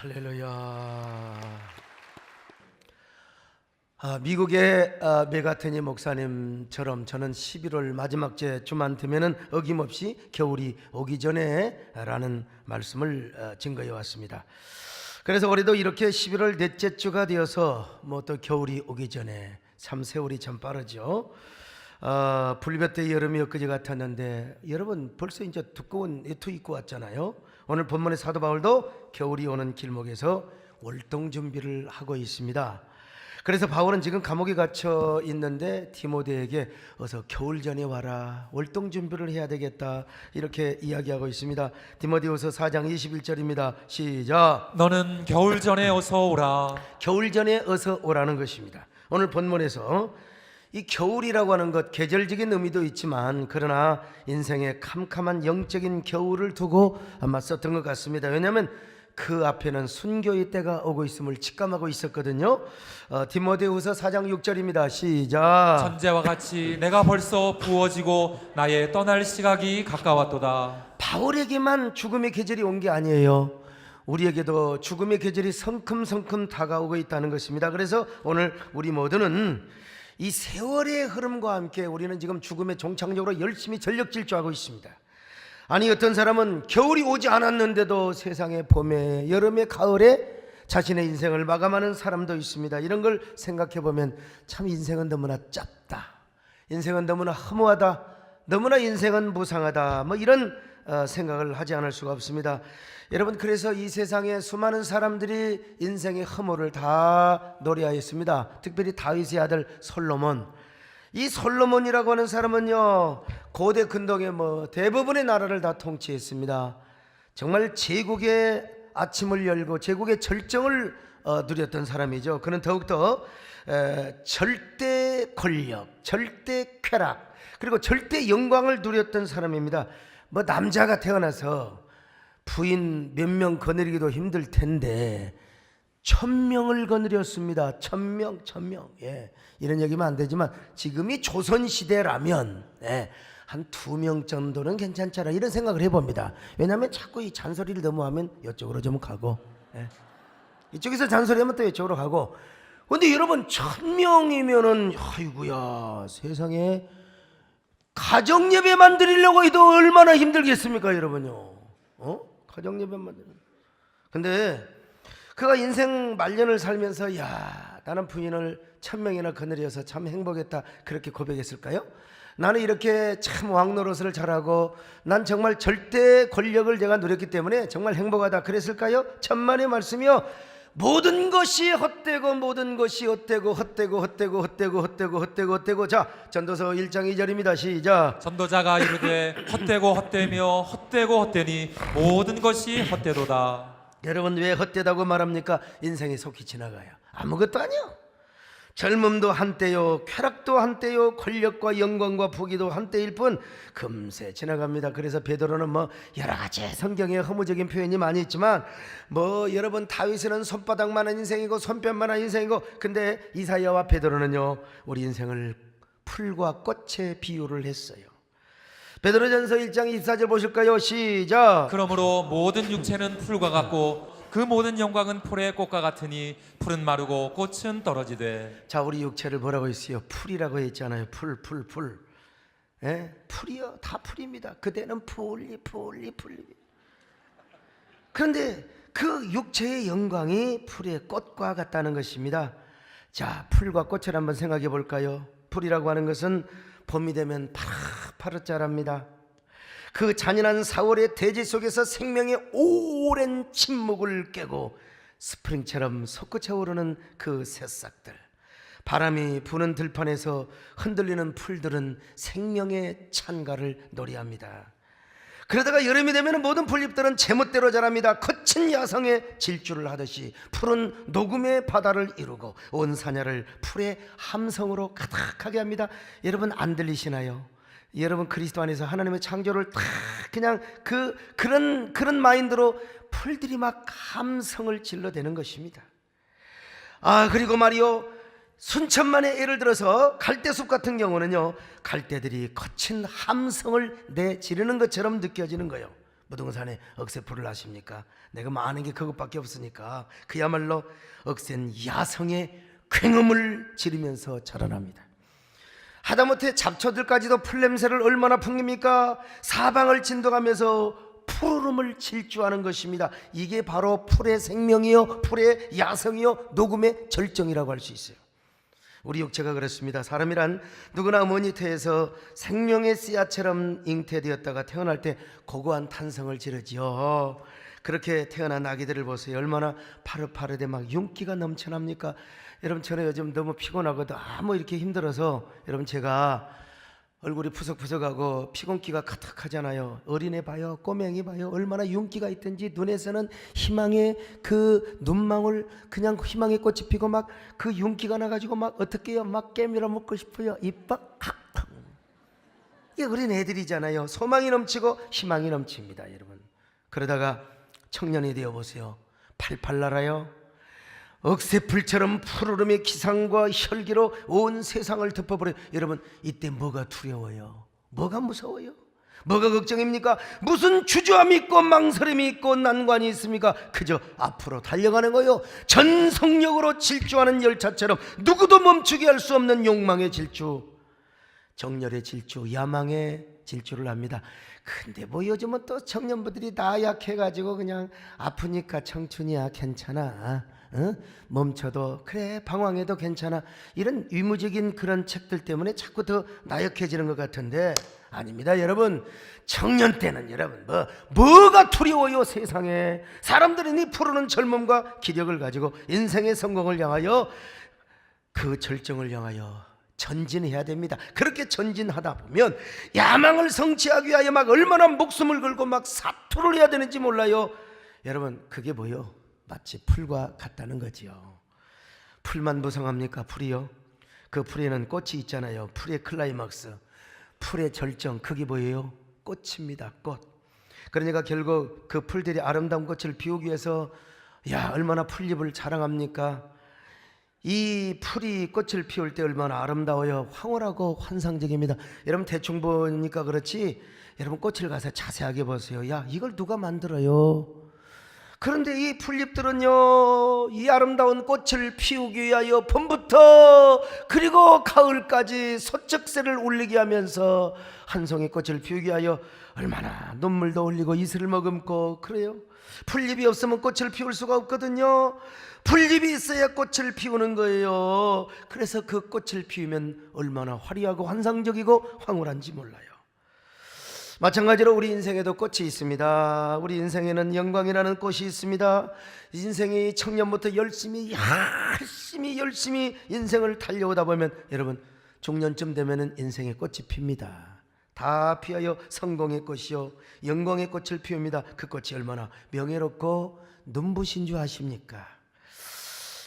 할렐루야. 미국의 메가트니 목사님처럼 저는 11월 마지막 주만 되면은 어김없이 겨울이 오기 전에 라는 말씀을 증거해 왔습니다. 그래서 올해도 이렇게 11월 넷째 주가 되어서 또 겨울이 오기 전에 참 세월이 참 빠르죠. 불볕대 여름이 엊그제 같았는데 여러분 벌써 이제 두꺼운 외투 입고 왔잖아요. 오늘 본문의 사도 바울도 겨울이 오는 길목에서 월동 준비를 하고 있습니다. 그래서 바울은 지금 감옥에 갇혀 있는데 디모데에게 어서 겨울 전에 와라, 월동 준비를 해야 되겠다, 이렇게 이야기하고 있습니다. 디모데후서 4장 21절입니다. 시작. 너는 겨울 전에 어서 오라. 겨울 전에 어서 오라는 것입니다. 오늘 본문에서 이 겨울이라고 하는 것, 계절적인 의미도 있지만 그러나 인생의 캄캄한 영적인 겨울을 두고 아마 썼던 것 같습니다. 왜냐하면 그 앞에는 순교의 때가 오고 있음을 직감하고 있었거든요. 디모데후서 4장 6절입니다. 시작. 전제와 같이 내가 벌써 부어지고 나의 떠날 시각이 가까웠도다. 바울에게만 죽음의 계절이 온 게 아니에요. 우리에게도 죽음의 계절이 성큼성큼 다가오고 있다는 것입니다. 그래서 오늘 우리 모두는 이 세월의 흐름과 함께 우리는 지금 죽음의 종착역으로 열심히 전력 질주하고 있습니다. 아니, 어떤 사람은 겨울이 오지 않았는데도 세상의 봄에, 여름에, 가을에 자신의 인생을 마감하는 사람도 있습니다. 이런 걸 생각해 보면 참 인생은 너무나 짧다, 인생은 너무나 허무하다, 너무나 인생은 무상하다, 이런 생각을 하지 않을 수가 없습니다. 여러분, 그래서 이 세상에 수많은 사람들이 인생의 허무를 다 노래하였습니다. 특별히 다윗의 아들 솔로몬. 이 솔로몬이라고 하는 사람은요, 고대 근동의 대부분의 나라를 다 통치했습니다. 정말 제국의 아침을 열고 제국의 절정을 누렸던 사람이죠. 그는 더욱더 절대 권력, 절대 쾌락, 그리고 절대 영광을 누렸던 사람입니다. 남자가 태어나서 부인 몇 명 거느리기도 힘들 텐데 1000명을 거느렸습니다. 1000명. 예. 이런 얘기면 안 되지만 지금이 조선시대라면 한 2명 정도는 괜찮잖아, 이런 생각을 해봅니다. 왜냐하면 자꾸 이 잔소리를 너무 하면 이쪽으로 좀 가고, 이쪽에서 잔소리하면 또 이쪽으로 가고. 근데 여러분, 1000명이면은 아이고야, 세상에 가정예배 만들려고 해도 얼마나 힘들겠습니까, 여러분요? 가정예배 만드는. 근데 그가 인생 말년을 살면서 야, 나는 부인을 1000명이나 거느려서 참 행복했다, 그렇게 고백했을까요? 나는 이렇게 참 왕노릇을 잘하고 난 정말 절대 권력을 내가 누렸기 때문에 정말 행복하다, 그랬을까요? 천만의 말씀이요, 모든 것이 헛되고 모든 것이 헛되고. 자, 전도서 1장 2절입니다. 시작. 전도자가 이르되 헛되고 헛되며 헛되고 헛되니 모든 것이 헛되도다. 여러분, 왜 헛되다고 말합니까? 인생이 속히 지나가요. 아무것도 아니요. 젊음도 한때요, 쾌락도 한때요, 권력과 영광과 부귀도 한때일 뿐 금세 지나갑니다. 그래서 베드로는 여러 가지 성경에 허무적인 표현이 많이 있지만 여러분, 다윗은 손바닥만한 인생이고 손뼉만한 인생이고, 근데 이사야와 베드로는요, 우리 인생을 풀과 꽃에 비유를 했어요. 베드로전서 1장 24절 보실까요? 시작. 그러므로 모든 육체는 풀과 같고 그 모든 영광은 풀의 꽃과 같으니 풀은 마르고 꽃은 떨어지되. 자, 우리 육체를 뭐라고 했어요? 풀이라고 했잖아요. 풀. 풀이요, 다 풀입니다. 그대는 풀리. 그런데 그 육체의 영광이 풀의 꽃과 같다는 것입니다. 자, 풀과 꽃을 한번 생각해 볼까요? 풀이라고 하는 것은 봄이 되면 파릇파릇 자랍니다. 그 잔인한 4월의 대지 속에서 생명의 오랜 침묵을 깨고 스프링처럼 솟구쳐 오르는 그 새싹들, 바람이 부는 들판에서 흔들리는 풀들은 생명의 찬가를 노래합니다. 그러다가 여름이 되면 모든 풀잎들은 제멋대로 자랍니다. 거친 야성의 질주를 하듯이 풀은 녹음의 바다를 이루고 온 사냐를 풀의 함성으로 가득하게 합니다. 여러분, 안 들리시나요? 여러분, 그리스도 안에서 하나님의 창조를 다 그냥 그런 마인드로 풀들이 막 함성을 질러대는 것입니다. 그리고 말이요, 순천만에 예를 들어서 갈대숲 같은 경우는요, 갈대들이 거친 함성을 내지르는 것처럼 느껴지는 거예요. 부동산에 억새풀을 아십니까? 내가 많은 게 그것밖에 없으니까 그야말로 억새는 야성의 굉음을 지르면서 자라납니다. 하다못해 잡초들까지도 풀냄새를 얼마나 풍깁니까? 사방을 진동하면서 푸르름을 질주하는 것입니다. 이게 바로 풀의 생명이요, 풀의 야성이요, 녹음의 절정이라고 할 수 있어요. 우리 육체가 그렇습니다. 사람이란 누구나 어머니 태에서 생명의 씨앗처럼 잉태되었다가 태어날 때 고고한 탄성을 지르지요. 그렇게 태어난 아기들을 보세요. 얼마나 파릇파릇해 막 윤기가 넘쳐납니까? 여러분, 저는 요즘 너무 피곤하거든. 너무 이렇게 힘들어서 여러분, 제가 얼굴이 푸석푸석하고 피곤기가 가득하잖아요. 어린애 봐요, 꼬맹이 봐요, 얼마나 윤기가 있든지 눈에서는 희망의 그 눈망울, 그냥 희망의 꽃이 피고 막 그 윤기가 나가지고 막 어떻게 해요? 막 깨물어 먹고 싶어요. 이뻐. 이게 어린 애들이잖아요. 소망이 넘치고 희망이 넘칩니다, 여러분. 그러다가 청년이 되어 보세요. 팔팔 날아요. 억새풀처럼 푸르름의 기상과 혈기로 온 세상을 덮어버려요. 여러분, 이때 뭐가 두려워요? 뭐가 무서워요? 뭐가 걱정입니까? 무슨 주저함이 있고 망설임이 있고 난관이 있습니까? 그저 앞으로 달려가는 거요. 전속력으로 질주하는 열차처럼 누구도 멈추게 할 수 없는 욕망의 질주, 정열의 질주, 야망의 질주를 합니다. 근데 뭐 요즘은 또 청년부들이 다 약해가지고 그냥 아프니까 청춘이야 괜찮아, 멈춰도 그래, 방황해도 괜찮아, 이런 의무적인 그런 책들 때문에 자꾸 더 나약해지는 것 같은데 아닙니다. 여러분, 청년 때는 여러분 뭐가 두려워요? 세상에 사람들은 이 푸르는 젊음과 기력을 가지고 인생의 성공을 향하여, 그 절정을 향하여 전진해야 됩니다. 그렇게 전진하다 보면 야망을 성취하기 위하여 막 얼마나 목숨을 걸고 막 사투를 해야 되는지 몰라요. 여러분, 그게 뭐요? 마치 풀과 같다는 거지요. 풀만 무성합니까? 풀이요? 그 풀에는 꽃이 있잖아요. 풀의 클라이막스, 풀의 절정, 그게 뭐예요? 꽃입니다. 꽃. 그러니까 결국 그 풀들이 아름다운 꽃을 피우기 위해서 얼마나 풀잎을 자랑합니까? 이 풀이 꽃을 피울 때 얼마나 아름다워요. 황홀하고 환상적입니다. 여러분, 대충 보니까 그렇지, 여러분 꽃을 가서 자세하게 보세요. 이걸 누가 만들어요? 그런데 이 풀잎들은요, 이 아름다운 꽃을 피우기 위하여 봄부터 그리고 가을까지 소쩍새를 울리게 하면서 한 송이 꽃을 피우기 위하여 얼마나 눈물도 흘리고 이슬을 머금고 그래요. 풀잎이 없으면 꽃을 피울 수가 없거든요. 풀잎이 있어야 꽃을 피우는 거예요. 그래서 그 꽃을 피우면 얼마나 화려하고 환상적이고 황홀한지 몰라요. 마찬가지로 우리 인생에도 꽃이 있습니다. 우리 인생에는 영광이라는 꽃이 있습니다. 인생이 청년부터 열심히 인생을 달려오다 보면 여러분, 중년쯤 되면 인생의 꽃이 핍니다. 다 피하여 성공의 꽃이요, 영광의 꽃을 피웁니다. 그 꽃이 얼마나 명예롭고 눈부신 줄 아십니까?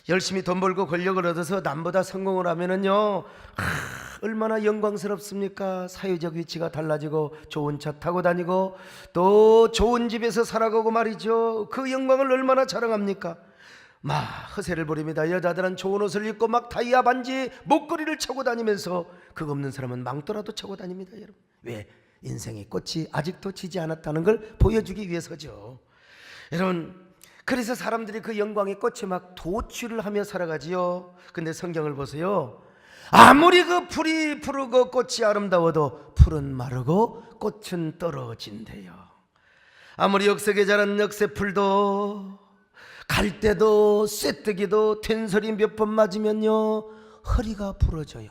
열심히 돈 벌고 권력을 얻어서 남보다 성공을 하면은요, 얼마나 영광스럽습니까? 사회적 위치가 달라지고 좋은 차 타고 다니고 또 좋은 집에서 살아가고 말이죠. 그 영광을 얼마나 자랑합니까? 막 허세를 부립니다. 여자들은 좋은 옷을 입고 막 다이아 반지, 목걸이를 차고 다니면서 그거 없는 사람은 망토라도 차고 다닙니다. 여러분, 왜? 인생의 꽃이 아직도 지지 않았다는 걸 보여주기 위해서죠. 여러분, 그래서 사람들이 그 영광의 꽃에 막 도취를 하며 살아가지요. 근데 성경을 보세요. 아무리 그 풀이 푸르고 꽃이 아름다워도 풀은 마르고 꽃은 떨어진대요. 아무리 역색에 자란 역새풀도 갈대도 쇠뜨기도 된소리 몇 번 맞으면요, 허리가 부러져요.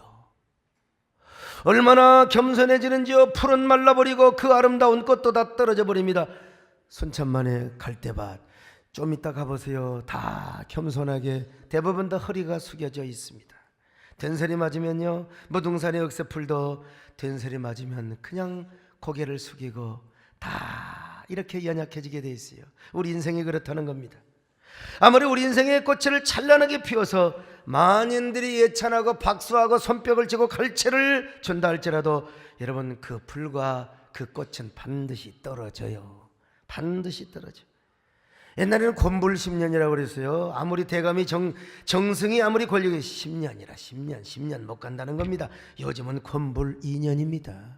얼마나 겸손해지는지요. 풀은 말라버리고 그 아름다운 꽃도 다 떨어져 버립니다. 순천만의 갈대밭 좀 이따 가보세요. 다 겸손하게 대부분 다 허리가 숙여져 있습니다. 된소리 맞으면요, 무등산의 억새풀도 된소리 맞으면 그냥 고개를 숙이고 다 이렇게 연약해지게 돼 있어요. 우리 인생이 그렇다는 겁니다. 아무리 우리 인생의 꽃을 찬란하게 피워서 만인들이 예찬하고 박수하고 손뼉을 치고 갈채를 준다 할지라도 여러분, 그 풀과 그 꽃은 반드시 떨어져요. 반드시 떨어져요. 옛날에는 곤불 10년이라고 그랬어요. 아무리 대감이 정승이 아무리 권력이 10년이라 10년 못 간다는 겁니다. 요즘은 곤불 2년입니다.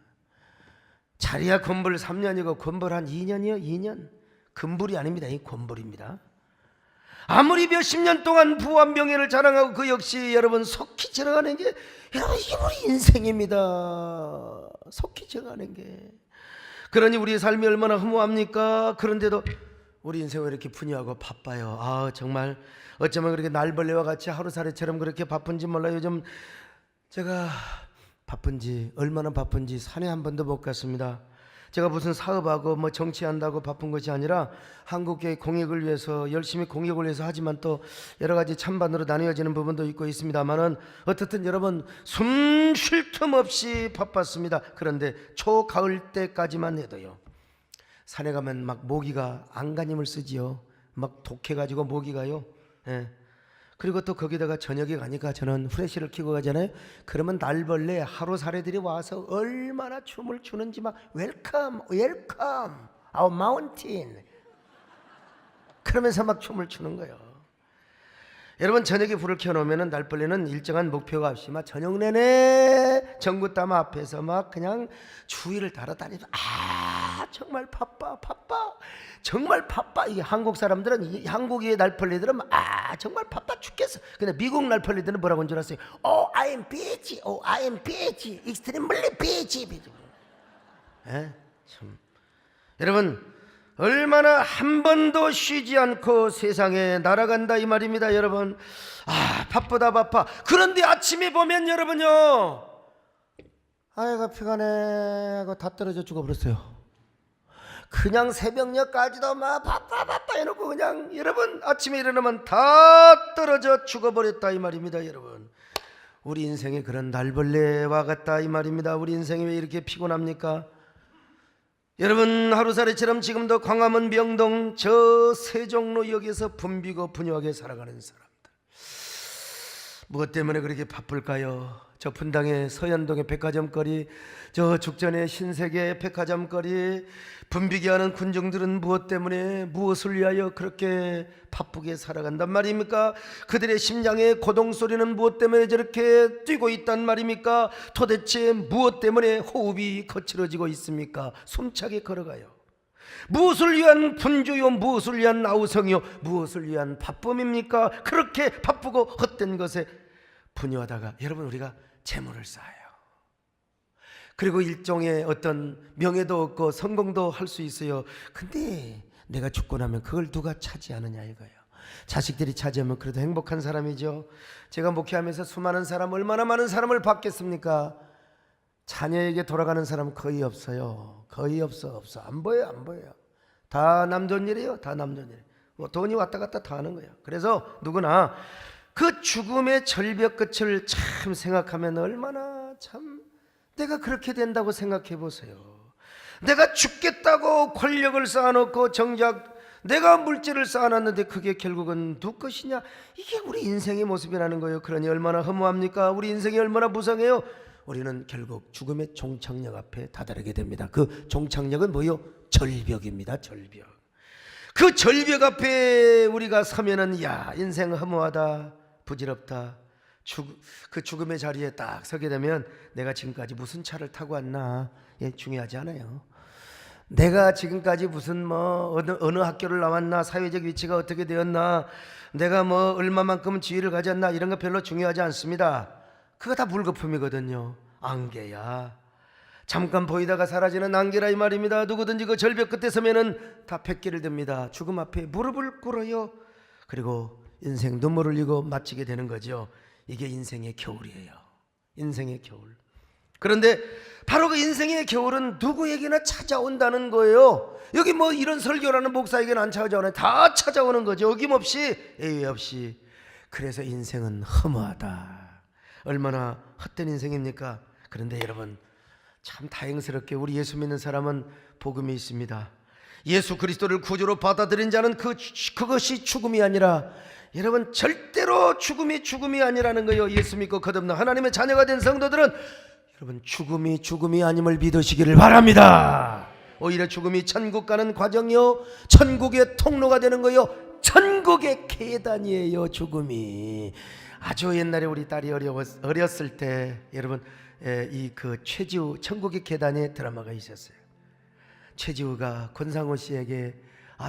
자리야 건불 3년이고 건불 한 2년이요. 2년. 금불이 아닙니다. 이 건불입니다. 아무리 몇십 년 동안 부와 명예를 자랑하고 그 역시 여러분 속히 지나가는 게 여러분 이게 우리 인생입니다. 속히 지나가는 게. 그러니 우리의 삶이 얼마나 허무합니까? 그런데도 우리 인생 왜 이렇게 분유하고 바빠요? 아 정말 어쩌면 그렇게 날벌레와 같이 하루살이처럼 그렇게 바쁜지 몰라요. 요즘 제가 바쁜지 얼마나 바쁜지 산에 한 번도 못 갔습니다. 제가 무슨 사업하고 뭐 정치한다고 바쁜 것이 아니라 한국의 공익을 위해서 열심히 공익을 위해서 하지만 또 여러 가지 찬반으로 나뉘어지는 부분도 있고 있습니다만은 어떻든 여러분 숨 쉴 틈 없이 바빴습니다. 그런데 초가을 때까지만 해도요 산에 가면 막 모기가 안간힘을 쓰지요. 막 독해가지고 모기가요. 예. 그리고 또 거기다가 저녁에 가니까 저는 후레쉬를 켜고 가잖아요. 그러면 날벌레 하루살이들이 와서 얼마나 춤을 추는지 막 웰컴 웰컴 아우 마운틴 그러면서 막 춤을 추는 거예요. 여러분 저녁에 불을 켜놓으면 날벌레는 일정한 목표가 없이 막 저녁 내내 전구담 앞에서 막 그냥 주위를 달아다니면서 아 정말 바빠 정말 바빠. 이게 한국 사람들은 한국의 날벌레들은 아 정말 바빠 죽겠어. 근데 미국 날벌레들은 뭐라고 한 줄 아세요? Oh I'm busy, oh I'm busy, extremely busy. 참 여러분 얼마나 한 번도 쉬지 않고 세상에 날아간다 이 말입니다. 여러분 아 바쁘다 바빠. 그런데 아침에 보면 여러분요 아이가 피곤해 하고 다 떨어져 죽어버렸어요. 그냥 새벽녘까지도 막 바빠 해놓고 그냥 여러분 아침에 일어나면 다 떨어져 죽어버렸다 이 말입니다. 여러분 우리 인생이 그런 날벌레와 같다 이 말입니다. 우리 인생이 왜 이렇게 피곤합니까? 여러분 하루살이처럼 지금도 광화문 명동 저 세종로역에서 붐비고 분유하게 살아가는 사람들 무엇 때문에 그렇게 바쁠까요? 저 분당의 서현동의 백화점거리 저 죽전의 신세계 백화점거리 붐비게 하는 군중들은 무엇 때문에 무엇을 위하여 그렇게 바쁘게 살아간단 말입니까? 그들의 심장의 고동소리는 무엇 때문에 저렇게 뛰고 있단 말입니까? 도대체 무엇 때문에 호흡이 거칠어지고 있습니까? 숨차게 걸어가요. 무엇을 위한 분주요 무엇을 위한 아우성이요 무엇을 위한 바쁨입니까? 그렇게 바쁘고 헛된 것에 분유하다가 여러분 우리가 재물을 쌓아요. 그리고 일종의 어떤 명예도 얻고 성공도 할 수 있어요. 근데 내가 죽고 나면 그걸 누가 차지하느냐 이거예요. 자식들이 차지하면 그래도 행복한 사람이죠. 제가 목회하면서 수많은 사람 얼마나 많은 사람을 받겠습니까? 자녀에게 돌아가는 사람은 거의 없어요. 거의 없어 안 보여요. 다 남존 일이에요. 다 남존 일. 뭐 돈이 왔다 갔다 다 하는 거예요. 그래서 누구나 그 죽음의 절벽 끝을 참 생각하면 얼마나 참 내가 그렇게 된다고 생각해 보세요. 내가 죽겠다고 권력을 쌓아놓고 정작 내가 물질을 쌓아놨는데 그게 결국은 누구 것이냐? 이게 우리 인생의 모습이라는 거예요. 그러니 얼마나 허무합니까? 우리 인생이 얼마나 무상해요. 우리는 결국 죽음의 종착역 앞에 다다르게 됩니다. 그 종착역은 뭐요? 절벽입니다. 절벽. 그 절벽 앞에 우리가 서면은 야 인생 허무하다 부질없다. 그 죽음의 자리에 딱 서게 되면 내가 지금까지 무슨 차를 타고 왔나 중요하지 않아요. 내가 지금까지 무슨 뭐 어느 학교를 나왔나 사회적 위치가 어떻게 되었나 내가 뭐 얼마만큼 지위를 가졌나 이런 거 별로 중요하지 않습니다. 그거 다 물거품이거든요. 안개야. 잠깐 보이다가 사라지는 안개라 이 말입니다. 누구든지 그 절벽 끝에 서면은 다 뱃길을 듭니다. 죽음 앞에 무릎을 꿇어요. 그리고 인생 눈물을 흘리고 마치게 되는 거죠. 이게 인생의 겨울이에요. 인생의 겨울. 그런데 바로 그 인생의 겨울은 누구에게나 찾아온다는 거예요. 여기 뭐 이런 설교라는 목사에게는 안 찾아오네. 다 찾아오는 거죠. 어김없이 예외 없이. 그래서 인생은 허무하다. 얼마나 헛된 인생입니까? 그런데 여러분 참 다행스럽게 우리 예수 믿는 사람은 복음이 있습니다. 예수 그리스도를 구주로 받아들인 자는 그것이 죽음이 아니라 여러분 절대로 죽음이 아니라는 거예요. 예수 믿고 거듭나 하나님의 자녀가 된 성도들은 여러분 죽음이 아님을 믿으시기를 바랍니다. 오히려 죽음이 천국 가는 과정이요 천국의 통로가 되는 거요 천국의 계단이에요. 죽음이 아주 옛날에 우리 딸이 어렸을 때 여러분 이 그 최지우 천국의 계단에 드라마가 있었어요. 최지우가 권상우 씨에게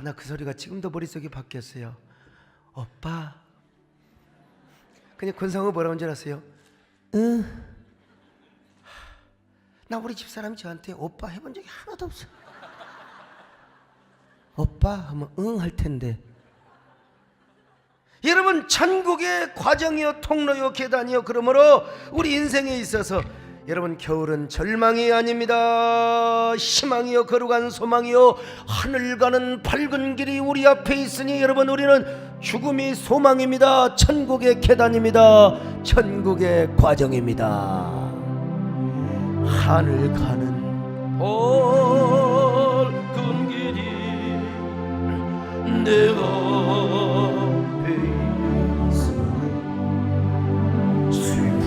나 그 소리가 지금도 머릿속에 바뀌었어요. 오빠. 그냥 권상우 뭐라고 한 줄 아세요? 응. 나 우리 집사람이 저한테 오빠 해본 적이 하나도 없어. 오빠 하면 응 할 텐데. 여러분, 천국의 과정이요, 통로요, 계단이요. 그러므로 우리 인생에 있어서 여러분, 겨울은 절망이 아닙니다. 희망이요, 거룩한 소망이요, 하늘 가는 밝은 길이 우리 앞에 있으니 여러분, 우리는 죽음이 소망입니다. 천국의 계단입니다. 천국의 과정입니다. 하늘 가는 밝은 길이 내가 앞에 있어 슬픈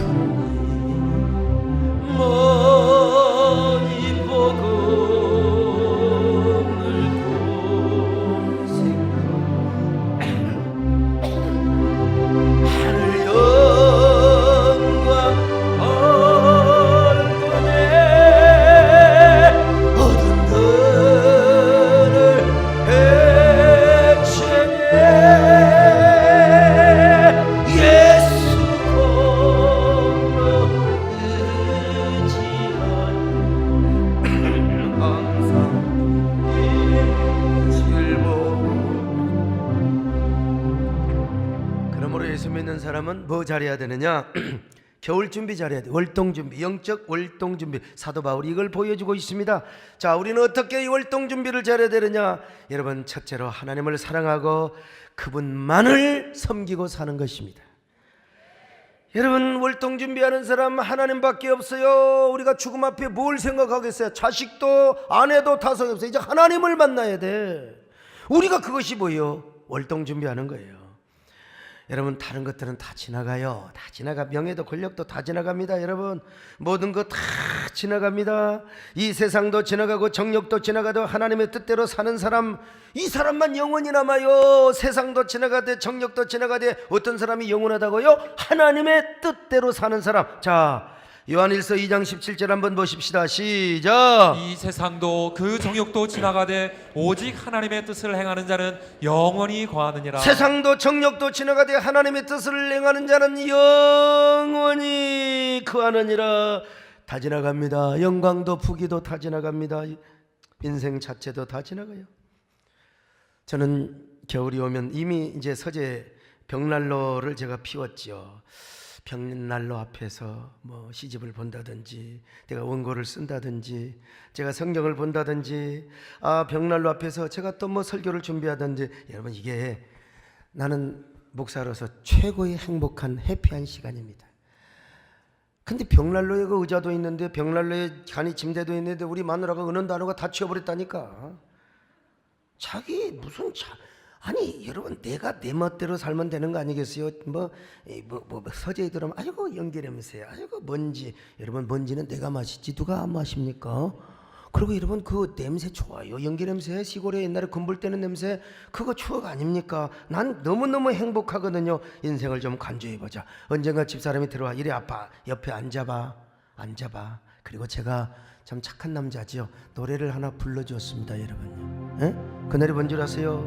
많이 버거울 고생과 하늘 영광 얼굴에 어두운 그늘 액체에 예수 그러므로 예수 믿는 사람은 뭐 잘해야 되느냐? 겨울 준비 잘해야 돼. 월동 준비, 영적 월동 준비. 사도 바울이 이걸 보여주고 있습니다. 자, 우리는 어떻게 이 월동 준비를 잘해야 되느냐? 여러분, 첫째로 하나님을 사랑하고 그분만을 섬기고 사는 것입니다. 여러분, 월동 준비하는 사람 하나님밖에 없어요. 우리가 죽음 앞에 뭘 생각하겠어요? 자식도 아내도 다성이 없어요. 이제 하나님을 만나야 돼. 우리가 그것이 뭐예요? 월동 준비하는 거예요. 여러분, 다른 것들은 다 지나가요. 다 지나가. 명예도 권력도 다 지나갑니다. 여러분, 모든 것 다 지나갑니다. 이 세상도 지나가고 정욕도 지나가도 하나님의 뜻대로 사는 사람, 이 사람만 영원히 남아요. 세상도 지나가되 정욕도 지나가되 어떤 사람이 영원하다고요? 하나님의 뜻대로 사는 사람. 자, 요한일서 2장 17절 한번 보십시다. 시작. 이 세상도 그 정욕도 지나가되 오직 하나님의 뜻을 행하는 자는 영원히 거하느니라. 세상도 정욕도 지나가되 하나님의 뜻을 행하는 자는 영원히 거하느니라. 다 지나갑니다. 영광도 부귀도 다 지나갑니다. 인생 자체도 다 지나가요. 저는 겨울이 오면 이미 이제 서재 벽난로를 제가 피웠죠. 벽난로 앞에서 뭐 시집을 본다든지, 내가 원고를 쓴다든지, 제가 성경을 본다든지, 벽난로 앞에서 제가 또 뭐 설교를 준비하든지. 여러분, 이게 나는 목사로서 최고의 행복한 해피한 시간입니다. 근데 벽난로에 그 의자도 있는데, 벽난로에 간이 침대도 있는데 우리 마누라가 어느 단어가 다 치워버렸다니까. 자기 무슨 아니 여러분, 내가 내 멋대로 살면 되는 거 아니겠어요? 서재에 들어오면 아이고 연기 냄새, 아이고 먼지. 여러분, 먼지는 내가 마시지 누가 안 마십니까? 그리고 여러분, 그 냄새 좋아요. 연기 냄새, 시골에 옛날에 군불 때는 냄새, 그거 추억 아닙니까? 난 너무너무 행복하거든요. 인생을 좀 간주해보자. 언젠가 집사람이 들어와. 이래 아빠 옆에 앉아봐. 그리고 제가 참 착한 남자지요. 노래를 하나 불러주었습니다. 여러분요. 에? 그 노래 뭔 줄 아세요?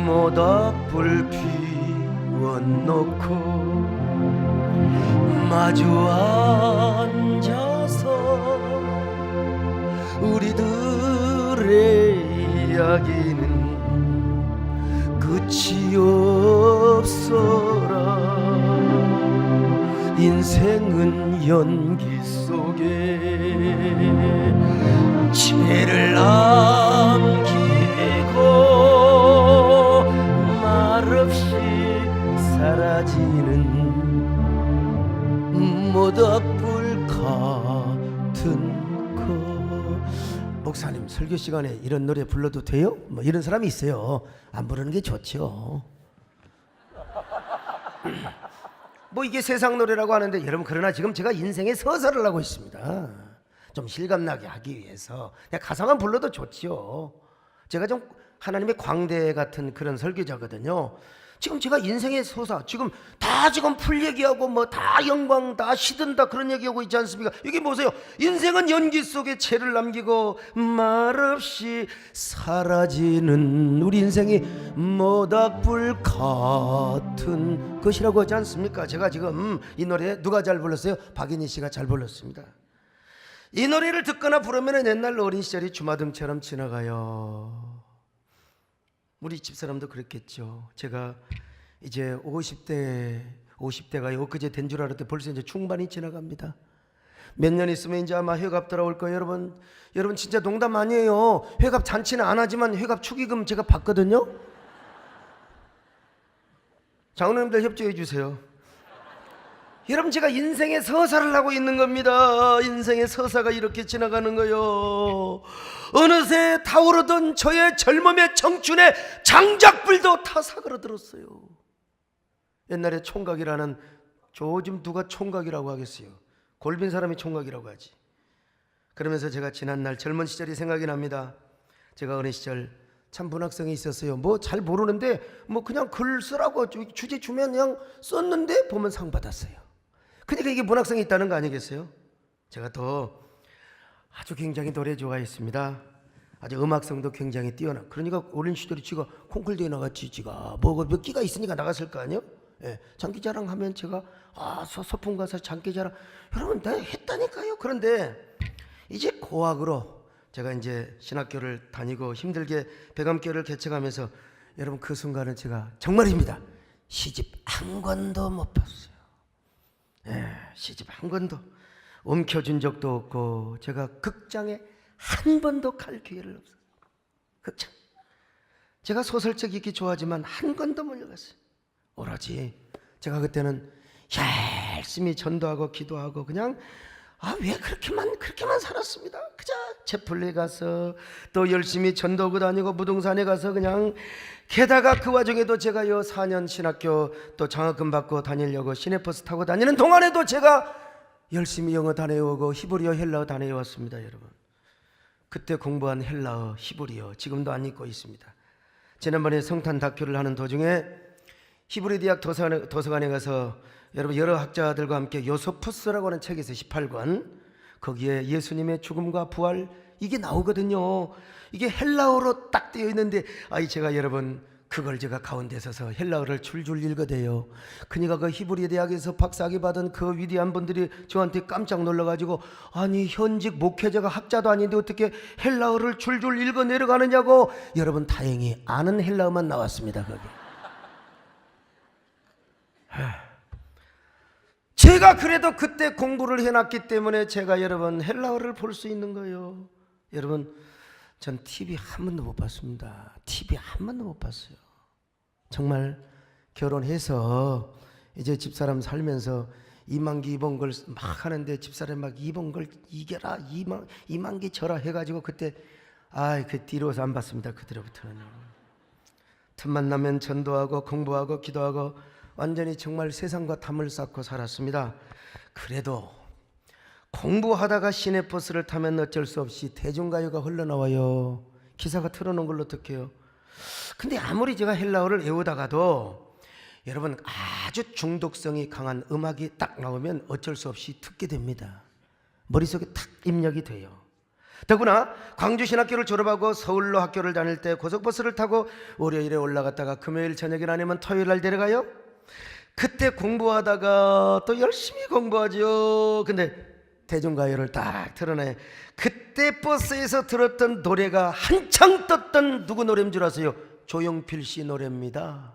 모닥불 피워놓고 마주 앉아서 우리들의 이야기는 끝이 없어라. 인생은 연기 속에 죄를 남기고 말없이 사라지는 모닥불 같은 것. 목사님, 설교 시간에 이런 노래 불러도 돼요? 뭐 이런 사람이 있어요. 안 부르는 게 좋죠. 뭐 이게 세상 노래라고 하는데, 여러분, 그러나 지금 제가 인생의 서설을 하고 있습니다. 좀 실감나게 하기 위해서 그냥 가사만 불러도 좋지요. 제가 좀 하나님의 광대 같은 그런 설교자거든요. 지금 제가 인생의 서사 지금 다 지금 풀 얘기하고 뭐 다 영광 다 시든다 그런 얘기하고 있지 않습니까? 이게 보세요. 인생은 연기 속에 채를 남기고 말없이 사라지는 우리 인생이 모닥불 같은 것이라고 하지 않습니까? 제가 지금 이 노래 누가 잘 불렀어요? 박인희 씨가 잘 불렀습니다. 이 노래를 듣거나 부르면 옛날 어린 시절이 주마등처럼 지나가요. 우리 집사람도 그랬겠죠. 제가 이제 50대가 엊그제 된 줄 알았는데 벌써 이제 중반이 지나갑니다. 몇 년 있으면 이제 아마 회갑 돌아올 거예요. 여러분 진짜 농담 아니에요. 회갑 잔치는 안 하지만 회갑 축의금 제가 받거든요. 장로님들 협조해 주세요. 여러분 제가 인생의 서사를 하고 있는 겁니다. 인생의 서사가 이렇게 지나가는 거요. 어느새 타오르던 저의 젊음의 청춘의 장작불도 다 사그러들었어요. 옛날에 총각이라는 요즘 누가 총각이라고 하겠어요? 골빈 사람이 총각이라고 하지. 그러면서 제가 지난날 젊은 시절이 생각이 납니다. 제가 어린 시절 참 문학성이 있었어요. 뭐 잘 모르는데 뭐 그냥 글 쓰라고 주제 주면 그냥 썼는데 보면 상 받았어요. 그러니까 이게 문학성이 있다는 거 아니겠어요? 제가 더 아주 굉장히 노래 좋아했습니다. 아주 음악성도 굉장히 뛰어나. 그러니까 어린 시절에 지가 콩쿨대회 나갔지. 지가 뭐 몇 기가 있으니까 나갔을 거 아니에요? 예, 장기자랑 하면 제가 소풍 가서 장기자랑 여러분 다 했다니까요. 그런데 이제 고학으로 제가 이제 신학교를 다니고 힘들게 배감교를 개척하면서 여러분 그 순간은 제가 정말입니다. 시집 한 권도 못 봤어요. 예, 시집 한 권도 움켜준 적도 없고 제가 극장에 한 번도 갈 기회를 없어요. 극장. 제가 소설책 읽기 좋아하지만 한 권도 못 읽었어요. 오로지 제가 그때는 열심히 전도하고 기도하고 그냥 왜 그렇게만 살았습니다. 그저 채플리 가서 또 열심히 전도하고 다니고 무등산에 가서 그냥 게다가 그 와중에도 제가 4년 신학교 또 장학금 받고 다니려고 시내버스 타고 다니는 동안에도 제가 열심히 영어 다녀오고 히브리어 헬라어 다녀왔습니다. 여러분 그때 공부한 헬라어 히브리어 지금도 안 잊고 있습니다. 지난번에 성탄 다큐를 하는 도중에 히브리 대학 도서관에 가서 여러분 여러 학자들과 함께 요소푸스라고 하는 책이 있어요. 18권 거기에 예수님의 죽음과 부활 이게 나오거든요. 이게 헬라어로 딱 되어 있는데 제가 여러분 그걸 제가 가운데 서서 헬라어를 줄줄 읽어대요. 그러니까 그 히브리 대학에서 박사학위 받은 그 위대한 분들이 저한테 깜짝 놀라가지고 아니 현직 목회자가 학자도 아닌데 어떻게 헬라어를 줄줄 읽어 내려가느냐고. 여러분 다행히 아는 헬라어만 나왔습니다. 거기. 제가 그래도 그때 공부를 해놨기 때문에 제가 여러분 헬라어를 볼 수 있는 거예요. 여러분 전 TV 한 번도 못 봤습니다. TV 한 번도 못 봤어요. 정말 결혼해서 이제 집사람 살면서 이만기 이번 걸 막 하는데 집사람 막 이번 걸 이겨라 이만기 져라 해가지고 그때 그 뒤로서 안 봤습니다. 그 뒤로부터는 틈만 나면 전도하고 공부하고 기도하고 완전히 정말 세상과 담을 쌓고 살았습니다. 그래도 공부하다가 시내버스를 타면 어쩔 수 없이 대중가요가 흘러나와요. 기사가 틀어놓은 걸 어떡해요. 근데 아무리 제가 헬라어를 외우다가도 여러분 아주 중독성이 강한 음악이 딱 나오면 어쩔 수 없이 듣게 됩니다. 머릿속에 탁 입력이 돼요. 더구나 광주신학교를 졸업하고 서울로 학교를 다닐 때 고속버스를 타고 월요일에 올라갔다가 금요일 저녁에 아니면 토요일 날 내려가요. 그때 공부하다가 또 열심히 공부하죠. 근데 대중가요를 딱 틀어내. 그때 버스에서 들었던 노래가 한창 떴던 누구 노래인 줄 아세요? 조용필 씨 노래입니다.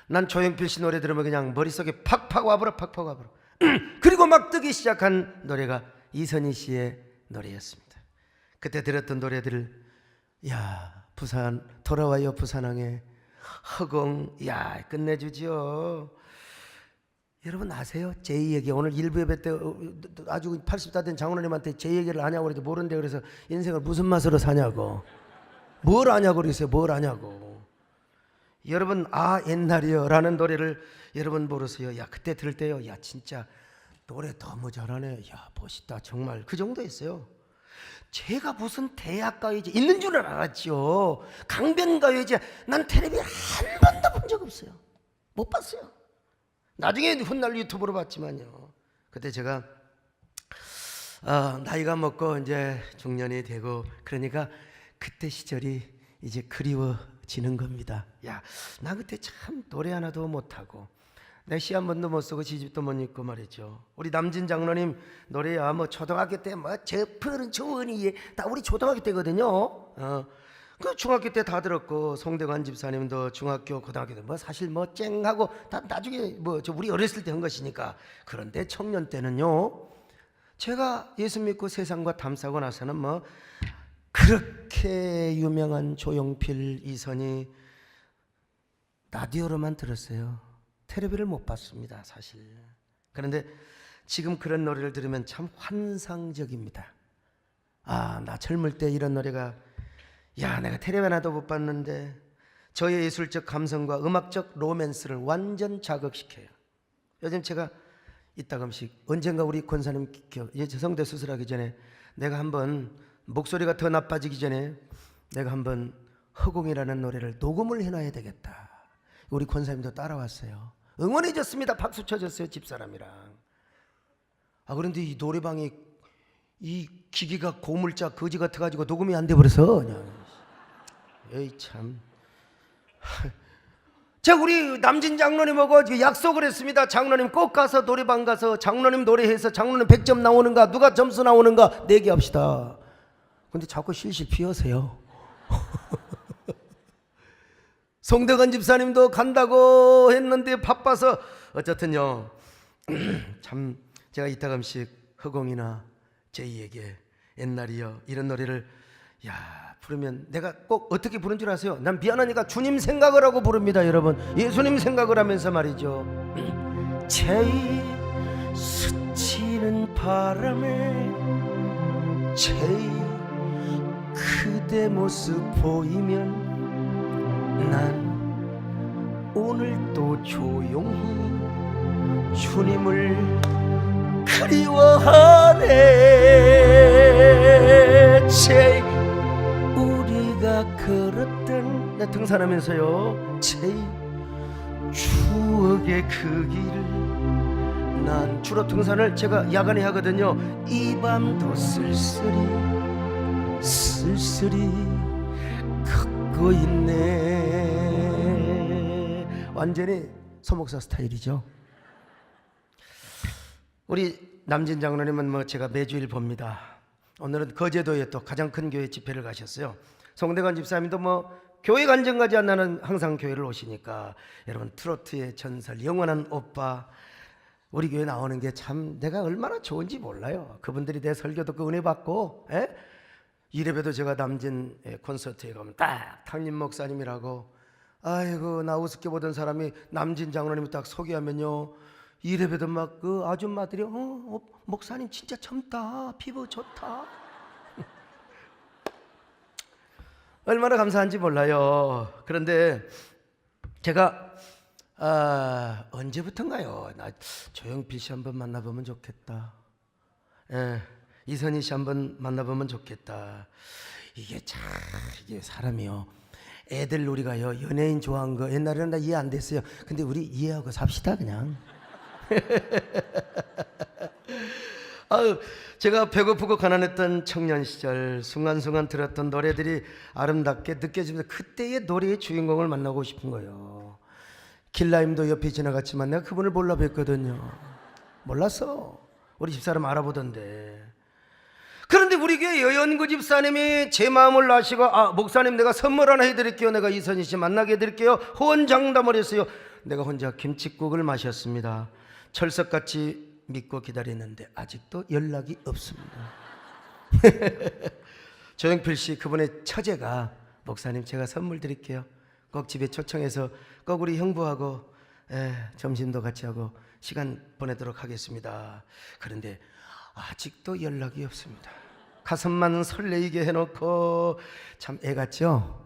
난 조용필 씨 노래 들으면 그냥 머릿속에 팍팍 와버려. 그리고 막 뜨기 시작한 노래가 이선희 씨의 노래였습니다. 그때 들었던 노래들을 부산 돌아와요 부산항에 허공 끝내주지요. 여러분 아세요? 제2얘기 오늘 일부 예배 때 아주 80다 된 장로님한테 제2얘기를 아냐고 그래도 모른대. 그래서 인생을 무슨 맛으로 사냐고 뭘 아냐고 그랬어요. 뭘 아냐고. 여러분 옛날이요 라는 노래를 여러분 모르세요? 그때 들을 때요 진짜 노래 너무 잘하네. 멋있다 정말. 그 정도였어요. 제가 무슨 대학가요제 있는 줄은 알았죠. 강변가요제 난 텔레비 한 번도 본 적 없어요. 못 봤어요. 나중에 훗날 유튜브로 봤지만요. 그때 제가 나이가 먹고 이제 중년이 되고 그러니까 그때 시절이 이제 그리워지는 겁니다. 야, 나 그때 참 노래 하나도 못하고 내 시 한 번도 못 쓰고 시집도 못 읽고 말이죠. 우리 남진 장로님 노래야 뭐 초등학교 때 뭐 저 푸른 초원이 다 우리 초등학교 때거든요. 그 중학교 때 다 들었고 송대관 집사님도 중학교 고등학교 때 뭐 사실 뭐 쨍하고 다 나중에 뭐 저 우리 어렸을 때 한 것이니까. 그런데 청년 때는요, 제가 예수 믿고 세상과 담싸고 나서는 뭐 그렇게 유명한 조용필, 이선희 라디오로만 들었어요. 텔레비를 못 봤습니다, 사실. 그런데 지금 그런 노래를 들으면 참 환상적입니다. 나 젊을 때 이런 노래가, 야, 내가 텔레비 하나도 못 봤는데 저의 예술적 감성과 음악적 로맨스를 완전 자극시켜요. 요즘 제가 이따금씩 언젠가 우리 권사님 성대 수술하기 전에 내가 한번 목소리가 더 나빠지기 전에 내가 한번 허공이라는 노래를 녹음을 해놔야 되겠다. 우리 권사님도 따라왔어요. 응원해줬습니다. 박수 쳐줬어요, 집사람이랑. 그런데 이 노래방이 이 기기가 고물자 거지 같아가지고 녹음이 안 돼버려서 그냥. 에이 참. 제가 우리 남진 장로님하고 약속을 했습니다. 장로님 꼭 가서 노래방 가서 장로님 노래해서 장로님 100점 나오는가 누가 점수 나오는가 내기합시다. 근데 자꾸 실실 피하세요. 송대관 집사님도 간다고 했는데 바빠서 어쨌든요. 참 제가 이따금씩 허공이나 제이에게 옛날이여 이런 노래를 부르면 내가 꼭 어떻게 부른 줄 아세요? 난 미안하니까 주님 생각을 하고 부릅니다, 여러분. 예수님 생각을 하면서 말이죠. 제이 스치는 바람에 제이 그대 모습 보이면 난 오늘 또 조용히 주님을 그리워하네. 제이 우리가 걸었던 나 등산하면서요, 제이 추억의 그 길을 난 주로 등산을 제가 야간에 하거든요. 이 밤도 쓸쓸히 걷고 있네. 완전히 소목사 스타일이죠. 우리 남진 장로님은 뭐 제가 매주일 봅니다. 오늘은 거제도에 또 가장 큰 교회 집회를 가셨어요. 송대관 집사님도 뭐 교회 간증까지 안 나는 항상 교회를 오시니까 여러분 트로트의 전설 영원한 오빠 우리 교회 나오는 게 참 내가 얼마나 좋은지 몰라요. 그분들이 내 설교 듣고 은혜 받고 이래봬도 제가 남진 콘서트에 가면 딱 탕림 목사님이라고 아이고 나 우습게 보던 사람이 남진 장로님을 딱 소개하면요 이래봬도 막 그 아줌마들이 목사님 진짜 젊다 피부 좋다 얼마나 감사한지 몰라요. 그런데 제가 언제부턴가요 나 조영필 씨 한번 만나보면 좋겠다, 이선희 씨 한번 만나보면 좋겠다. 이게 사람이요 애들 우리가요 연예인 좋아한 거 옛날에는 나 이해 안 됐어요. 근데 우리 이해하고 삽시다 그냥. 제가 배고프고 가난했던 청년 시절 순간순간 들었던 노래들이 아름답게 느껴지면서 그때의 노래의 주인공을 만나고 싶은 거예요. 길라임도 옆에 지나갔지만 내가 그분을 몰라 뵀거든요. 몰랐어. 우리 집사람 알아보던데. 그런데 우리 교회 여연구 집사님이 제 마음을 아시고 목사님 내가 선물 하나 해드릴게요. 내가 이선희 씨 만나게 해드릴게요. 호언장담을 했어요. 내가 혼자 김칫국을 마셨습니다. 철석같이 믿고 기다리는데 아직도 연락이 없습니다. 조영필 씨 그분의 처제가 목사님 제가 선물 드릴게요. 꼭 집에 초청해서 꼭 우리 형부하고 점심도 같이 하고 시간 보내도록 하겠습니다. 그런데 아직도 연락이 없습니다. 가슴만 설레이게 해놓고 참 애 같죠?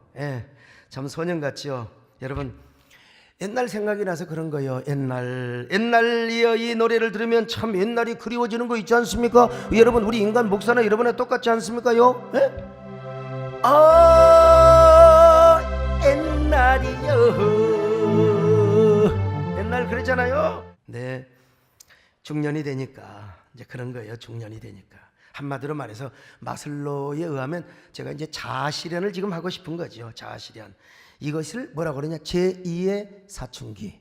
참 소년 같죠? 여러분 옛날 생각이 나서 그런 거예요. 옛날이여 이 노래를 들으면 참 옛날이 그리워지는 거 있지 않습니까? 여러분 우리 인간 목사나 여러분과 똑같지 않습니까요? 옛날이여 맨날 그러잖아요. 네, 중년이 되니까 이제 그런 거예요. 중년이 되니까 한마디로 말해서 마슬로우에 의하면 제가 이제 자아실현을 지금 하고 싶은 거죠. 자아실현. 이것을 뭐라고 그러냐, 제2의 사춘기,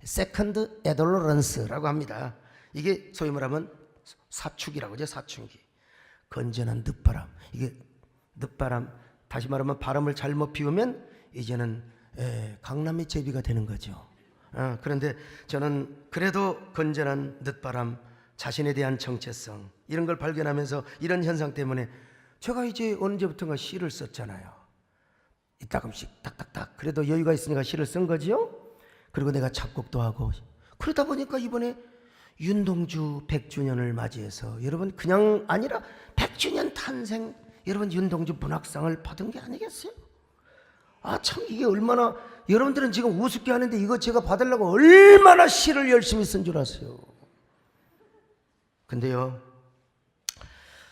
세컨드 애돌러런스라고 합니다. 이게 소위 말하면 사축이라고 하죠. 사춘기. 건전한 늦바람. 이게 늦바람, 다시 말하면 바람을 잘못 피우면 이제는 강남의 제비가 되는 거죠. 그런데 저는 그래도 건전한 늦바람, 자신에 대한 정체성, 이런 걸 발견하면서 이런 현상 때문에 제가 이제 언제부턴가 시를 썼잖아요. 이따금씩 딱딱딱. 그래도 여유가 있으니까 시를 쓴 거지요. 그리고 내가 작곡도 하고, 그러다 보니까 이번에 윤동주 100주년을 맞이해서 여러분 그냥 아니라 100주년 탄생, 여러분 윤동주 문학상을 받은 게 아니겠어요? 아, 참 이게 얼마나, 여러분들은 지금 우습게 하는데 이거 제가 받으려고 얼마나 시를 열심히 쓴 줄 아세요? 근데요,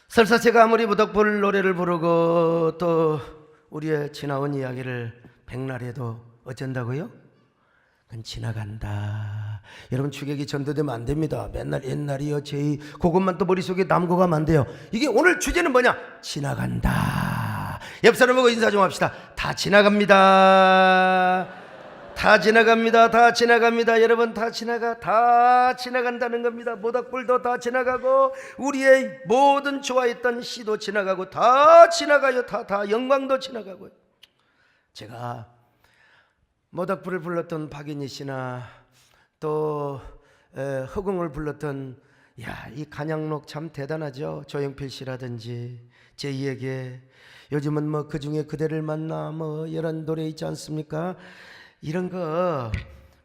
설사 제가 아무리 무덕불 노래를 부르고 또 우리의 지나온 이야기를 백날해도 어쩐다고요? 그건 지나간다. 여러분 추객이 전도되면 안 됩니다. 맨날 옛날이요 제이 그것만 또 머릿속에 남고 가면 안 돼요. 이게 오늘 주제는 뭐냐? 지나간다. 옆 사람하고 인사 좀 합시다. 다 지나갑니다. 다 지나갑니다. 다 지나갑니다. 여러분 다 지나간다는 겁니다. 모닥불도 다 지나가고 우리의 모든 좋아했던 시도 지나가고 다 지나가요. 다 영광도 지나가고요. 제가 모닥불을 불렀던 박인희 씨나 또 허공을 불렀던, 야, 이 간양록 참 대단하죠. 조영필 씨라든지 제2에게, 요즘은 뭐 그중에 그대를 만나 뭐 이런 노래 있지 않습니까? 이런 거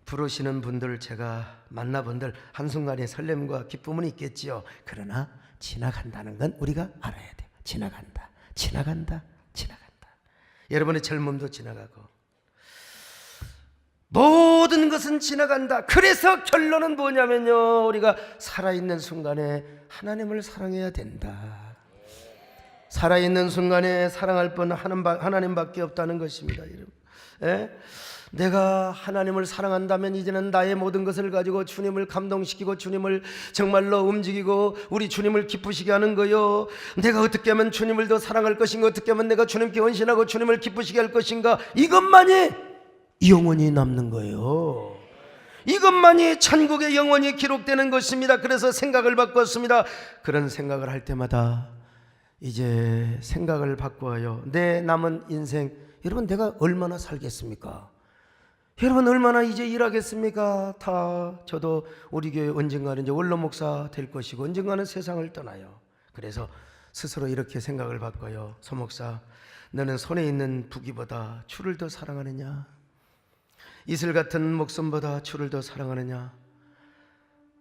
부르시는 분들 제가 만나본들 한순간의 설렘과 기쁨은 있겠지요. 그러나 지나간다는 건 우리가 알아야 돼요. 지나간다. 여러분의 젊음도 지나가고 모든 것은 지나간다. 그래서 결론은 뭐냐면요, 우리가 살아있는 순간에 하나님을 사랑해야 된다. 살아있는 순간에 사랑할 분 하나님밖에 없다는 것입니다. 여러분, 내가 하나님을 사랑한다면 이제는 나의 모든 것을 가지고 주님을 감동시키고 주님을 정말로 움직이고 우리 주님을 기쁘시게 하는 거요. 내가 어떻게 하면 주님을 더 사랑할 것인가, 어떻게 하면 내가 주님께 헌신하고 주님을 기쁘시게 할 것인가, 이것만이 영원히 남는 거예요. 이것만이 천국의 영원히 기록되는 것입니다. 그래서 생각을 바꿨습니다. 그런 생각을 할 때마다 이제 생각을 바꾸어요. 내 남은 인생, 여러분 내가 얼마나 살겠습니까? 여러분 얼마나 이제 일하겠습니까? 다 저도 우리 교회 언젠가는 이제 원로 목사 될 것이고 언젠가는 세상을 떠나요. 그래서 스스로 이렇게 생각을 바꿔요. 소 목사, 너는 손에 있는 부귀보다 주를 더 사랑하느냐? 이슬 같은 목숨보다 주를 더 사랑하느냐?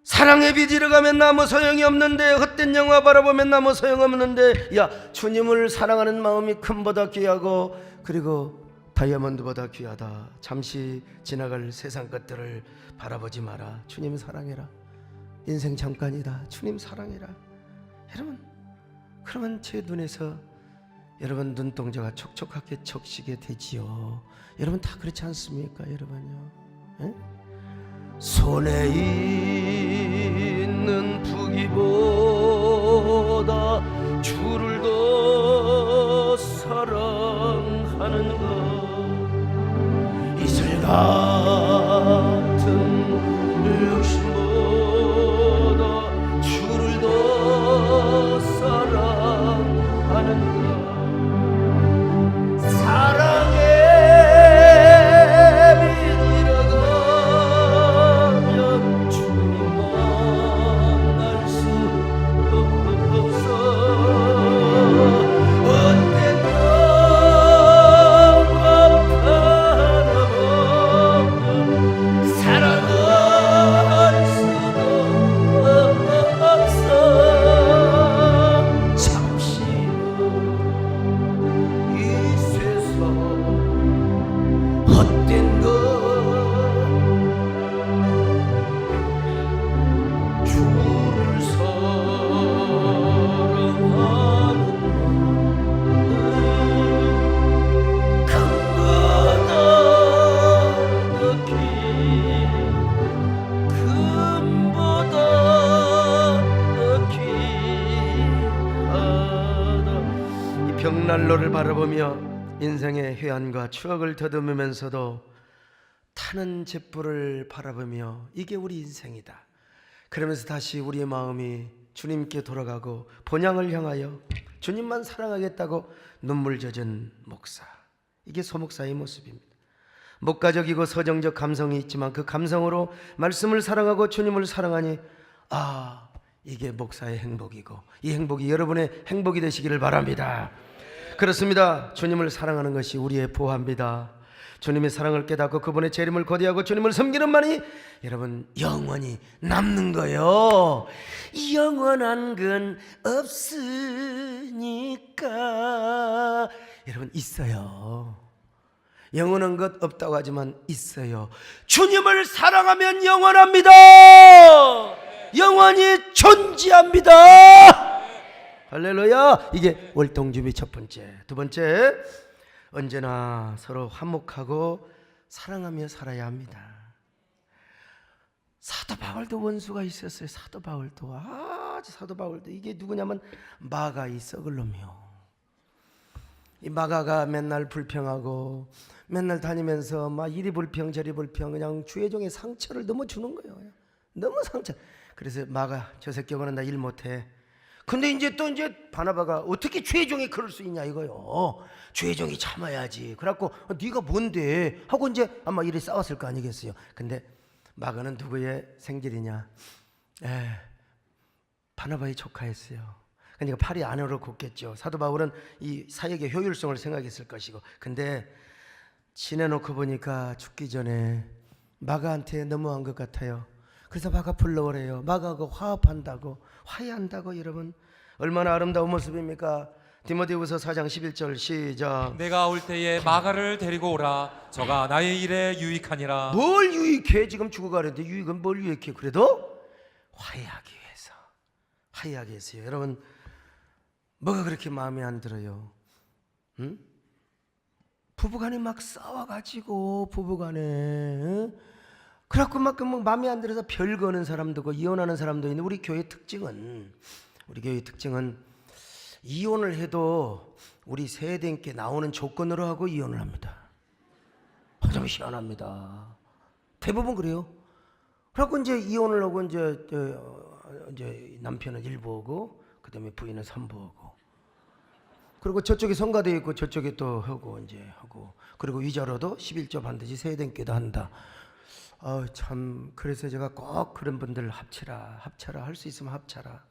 사랑의 빛 잃어가면 아무 소용이 없는데, 헛된 영화 바라보면 아무 소용없는데, 야, 주님을 사랑하는 마음이 금보다 귀하고 그리고 다이아몬드보다 귀하다. 잠시 지나갈 세상 것들을 바라보지 마라. 주님 사랑해라. 인생 잠깐이다. 주님 사랑해라. 여러분, 그러면 제 눈에서 여러분 눈동자가 촉촉하게 적시게 되지요. 여러분 다 그렇지 않습니까? 여러분요, 에? 손에 있는 부귀보다 주를 더 사랑하는 것, 이슬 같은 욕심보다 주를 더 사랑하는 것, 사랑의 빛이라가면 주님만 알 수 없어. 벽난로를 바라보며 인생의 회한과 추억을 더듬으면서도 타는 잿불을 바라보며 이게 우리 인생이다. 그러면서 다시 우리의 마음이 주님께 돌아가고 본향을 향하여 주님만 사랑하겠다고 눈물 젖은 목사. 이게 소목사의 모습입니다. 목가적이고 서정적 감성이 있지만 그 감성으로 말씀을 사랑하고 주님을 사랑하니 이게 목사의 행복이고 이 행복이 여러분의 행복이 되시기를 바랍니다. 그렇습니다. 주님을 사랑하는 것이 우리의 보화입니다. 주님의 사랑을 깨닫고 그분의 재림을 거대하고 주님을 섬기는 만이 여러분 영원히 남는 거요. 영원한 건 없으니까 여러분 있어요. 영원한 것 없다고 하지만 있어요. 주님을 사랑하면 영원합니다. 영원히 존재합니다. 할렐루야. 이게 월동준비 첫 번째. 두 번째, 언제나 서로 화목하고 사랑하며 살아야 합니다. 사도 바울도 원수가 있었어요. 사도 바울도 사도 바울도 이게 누구냐면 마가 이 썩을 놈이요. 이 마가가 맨날 불평하고 맨날 다니면서 막 이리 불평 저리 불평 그냥 주의 종의 상처를 너무 주는 거예요. 너무 상처. 그래서 마가 저 새끼는 나 일 못해. 근데 이제 바나바가 어떻게 주의 종이 그럴 수 있냐 이거요. 주의 종이 참아야지. 그래갖고 네가 뭔데 하고 이제 아마 이래 싸웠을 거 아니겠어요. 근데 마가는 누구의 생질이냐? 바나바의 조카였어요. 그러니까 팔이 안으로 굽겠죠. 사도 바울은 이 사역의 효율성을 생각했을 것이고, 근데 지내놓고 보니까 죽기 전에 마가한테 너무한 것 같아요. 그래서 마가 불러오래요. 마가하고 화해한다고 여러분 얼마나 아름다운 모습입니까? 디모데후서 4장 11절 시작. 내가 올 때에 마가를 데리고 오라. 저가 나의 일에 유익하니라. 뭘 유익해? 지금 죽어가는데 유익은 뭘 유익해? 그래도 화해하기 위해서요. 여러분 뭐가 그렇게 마음에 안 들어요? 응? 부부간에 막 싸워가지고 그래갖고 막 마음에 안 들어서 별 거는 사람도 있고 이혼하는 사람도 있는데 우리 교회 특징은 이혼을 해도 우리 세대인께 나오는 조건으로 하고 이혼을 합니다. 좀 희한합니다. 대부분 그래요. 그래갖고 이제 이혼을 하고 이제 남편은 일부 오고 그다음에 부인은 3부 오고 그리고 저쪽에 성가대 있고 저쪽에 또 하고 그리고 위자료도 11조 반드시 세대인께도 한다. 참 그래서 제가 꼭 그런 분들 합쳐라 할 수 있으면 합쳐라.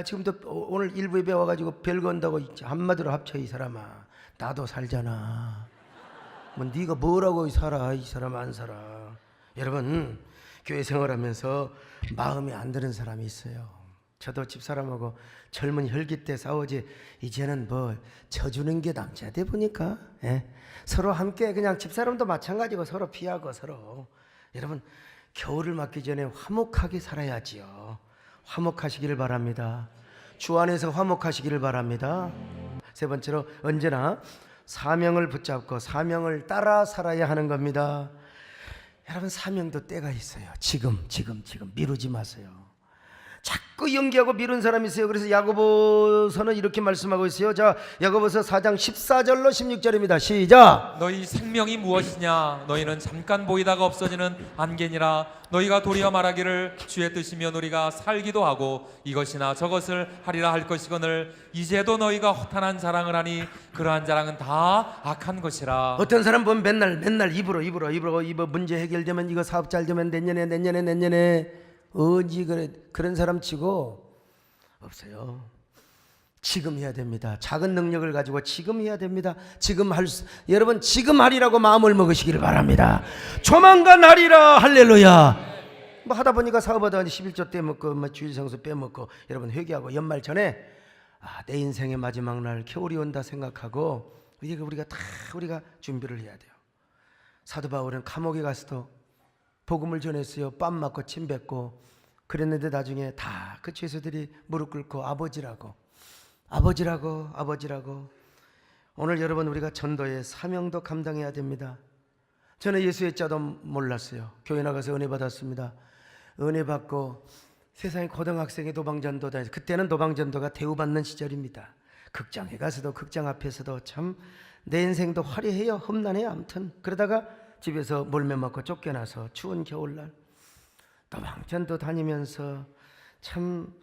지금도 오늘 일부 예배 와가지고 별 건다고 한마디로 합쳐. 이 사람아 나도 살잖아. 뭐 네가 뭐라고 살아. 이 사람 안 살아. 여러분 교회 생활하면서 마음에 안 드는 사람이 있어요. 저도 집사람하고 젊은 혈기 때 싸우지 이제는 뭐 져주는 게 남자대 보니까 서로 함께 그냥 집사람도 마찬가지고 서로 피하고 서로. 여러분 겨울을 맞기 전에 화목하게 살아야지요. 화목하시기를 바랍니다. 주 안에서 화목하시기를 바랍니다. 세 번째로 언제나 사명을 붙잡고 사명을 따라 살아야 하는 겁니다. 여러분 사명도 때가 있어요. 지금 미루지 마세요. 자꾸 연기하고 미룬 사람이 있어요. 그래서 야고보서는 이렇게 말씀하고 있어요. 자, 야고보서 4장 14절로 16절입니다. 시작. 너희 생명이 무엇이냐? 너희는 잠깐 보이다가 없어지는 안개니라. 너희가 도리어 말하기를 주의 뜻이면 우리가 살기도 하고 이것이나 저것을 하리라 할 것이거늘 이제도 너희가 허탄한 자랑을 하니 그러한 자랑은 다 악한 것이라. 어떤 사람 보면 맨날 입으로 문제 해결되면 이거 사업 잘 되면 내년에 어지 그런 사람 치고 없어요. 지금 해야 됩니다. 작은 능력을 가지고 지금 해야 됩니다. 여러분 지금 하리라고 마음을 먹으시기를 바랍니다. 조만간 하리라. 할렐루야. 뭐 하다 보니까 사업하다가 11조 떼먹고 주일성수 빼먹고 여러분 회개하고 연말 전에 내 인생의 마지막 날 겨울이 온다 생각하고 우리가 준비를 해야 돼요. 사도 바울은 감옥에 가서도 복음을 전했어요. 뺨 맞고 침 뱉고 그랬는데 나중에 다 그 죄수들이 무릎 꿇고 아버지라고. 오늘 여러분 우리가 전도의 사명도 감당해야 됩니다. 저는 예수의 자도 몰랐어요. 교회 나가서 은혜 받았습니다. 은혜 받고 세상에 고등학생의 도방전도다. 그때는 도방전도가 대우받는 시절입니다. 극장에 가서도 극장 앞에서도 참 내 인생도 화려해요. 험난해요. 아무튼 그러다가 집에서 몰매 맞고 쫓겨나서 추운 겨울날 도망천도 다니면서 참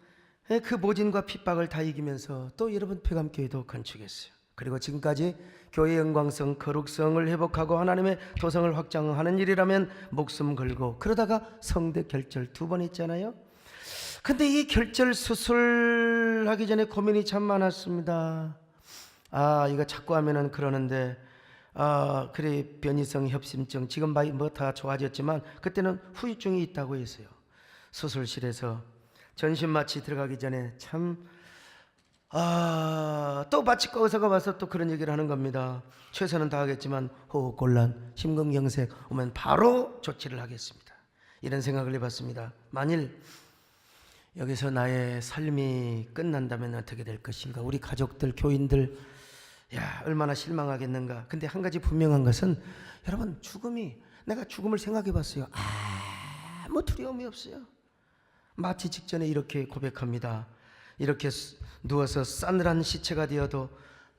그 모진과 핍박을 다 이기면서 또 여러분 폐감교회도 건축했어요. 그리고 지금까지 교회의 영광성, 거룩성을 회복하고 하나님의 도성을 확장하는 일이라면 목숨 걸고 그러다가 성대 결절 2번 했잖아요. 근데 이 결절 수술하기 전에 고민이 참 많았습니다. 이거 자꾸 하면은 그러는데 그래 변이성 협심증 지금 뭐 다 좋아졌지만 그때는 후유증이 있다고 했어요. 수술실에서 전신 마취 들어가기 전에 참 또 마취과 의사가 와서 또 그런 얘기를 하는 겁니다. 최선은 다하겠지만 호흡곤란, 심근경색 오면 바로 조치를 하겠습니다. 이런 생각을 해봤습니다. 만일 여기서 나의 삶이 끝난다면 어떻게 될 것인가? 우리 가족들, 교인들 얼마나 실망하겠는가. 근데 한 가지 분명한 것은 여러분 내가 죽음을 생각해 봤어요. 아무 두려움이 없어요. 마취 직전에 이렇게 고백합니다. 이렇게 누워서 싸늘한 시체가 되어도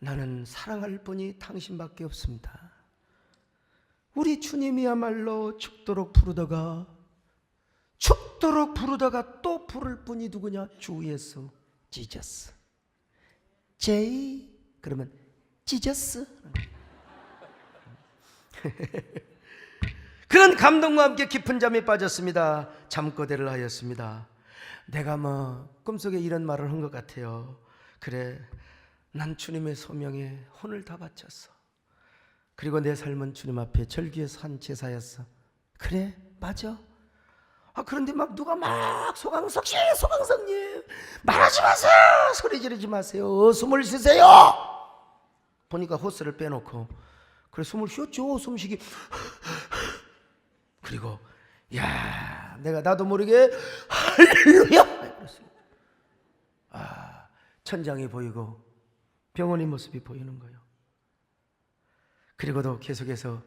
나는 사랑할 분이 당신밖에 없습니다. 우리 주님이야말로 죽도록 부르다가 또 부를 분이 누구냐? 주 예수, 지저스. 제이 그러면 지저스. 그런 감동과 함께 깊은 잠에 빠졌습니다. 잠꼬대를 하였습니다. 내가 꿈속에 이런 말을 한 것 같아요. 그래, 난 주님의 소명에 혼을 다 바쳤어. 그리고 내 삶은 주님 앞에 절기에서 한 제사였어. 그래, 맞아. 그런데 누가 소강석님 말하지 마세요, 소리 지르지 마세요, 숨을 쉬세요. 보니까 호스를 빼놓고 그래 숨을 쉬었죠. 숨쉬기. 그리고 나도 모르게 할렐루야. 천장이 보이고 병원의 모습이 보이는 거예요. 그리고도 계속해서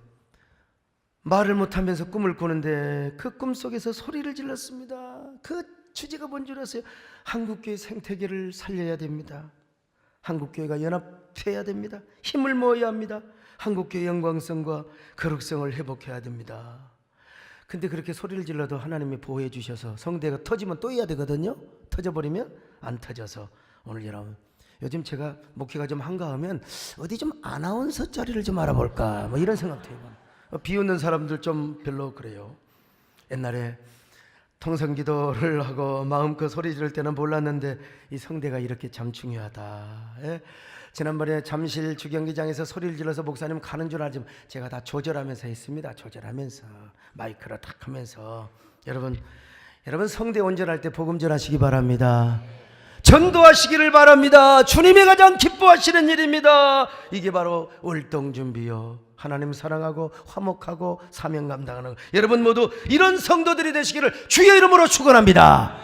말을 못하면서 꿈을 꾸는데 그 꿈속에서 소리를 질렀습니다. 그 주제가 뭔 줄 아세요? 한국교회 생태계를 살려야 됩니다. 한국교회가 연합해야 됩니다. 힘을 모아야 합니다. 한국교회 영광성과 거룩성을 회복해야 됩니다. 근데 그렇게 소리를 질러도 하나님이 보호해 주셔서 성대가 터지면 또 해야 되거든요. 터져버리면 안 터져서 오늘 여러분, 요즘 제가 목회가 좀 한가하면 어디 좀 아나운서 자리를 좀 알아볼까 이런 생각도 해요. 비웃는 사람들 좀 별로 그래요. 옛날에 통성기도를 하고 마음껏 소리 지를 때는 몰랐는데 이 성대가 이렇게 참 중요하다. 지난번에 잠실 주경기장에서 소리를 질러서 목사님 가는 줄 알지만 제가 다 조절하면서 했습니다. 조절하면서 마이크로 탁 하면서 여러분 성대 온전할 때 복음 전하시기 바랍니다. 전도하시기를 바랍니다. 주님이 가장 기뻐하시는 일입니다. 이게 바로 월동준비요, 하나님 사랑하고 화목하고 사명 감당하는 여러분 모두 이런 성도들이 되시기를 주의 이름으로 축원합니다.